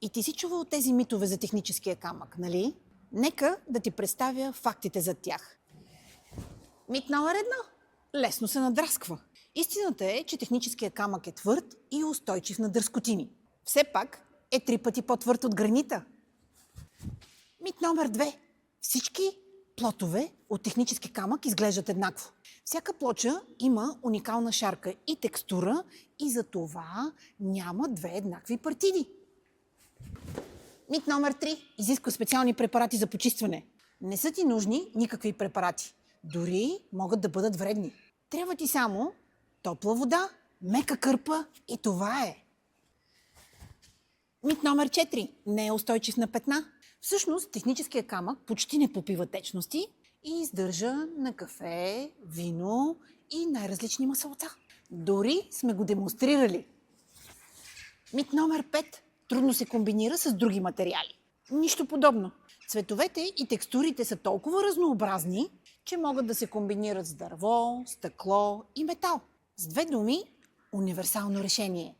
И ти си чувал тези митове за техническия камък, нали? Нека да ти представя фактите за тях. Мит номер 1. Лесно се надрасква. Истината е, че техническия камък е твърд и устойчив на дръскотини. Все пак е 3 пъти по-твърд от гранита. Мит номер 2. Всички плотове от технически камък изглеждат еднакво. Всяка плоча има уникална шарка и текстура и за това няма две еднакви партиди. Мит номер 3. Изисква специални препарати за почистване. Не са ти нужни никакви препарати. Дори могат да бъдат вредни. Трябва ти само топла вода, мека кърпа и това е. Мит номер 4. Не е устойчив на петна. Всъщност, техническия камък почти не попива течности и издържа на кафе, вино и най-различни масълца. Дори сме го демонстрирали. Мит номер 5. Трудно се комбинира с други материали. Нищо подобно. Цветовете и текстурите са толкова разнообразни, че могат да се комбинират с дърво, стъкло и метал. С две думи, универсално решение.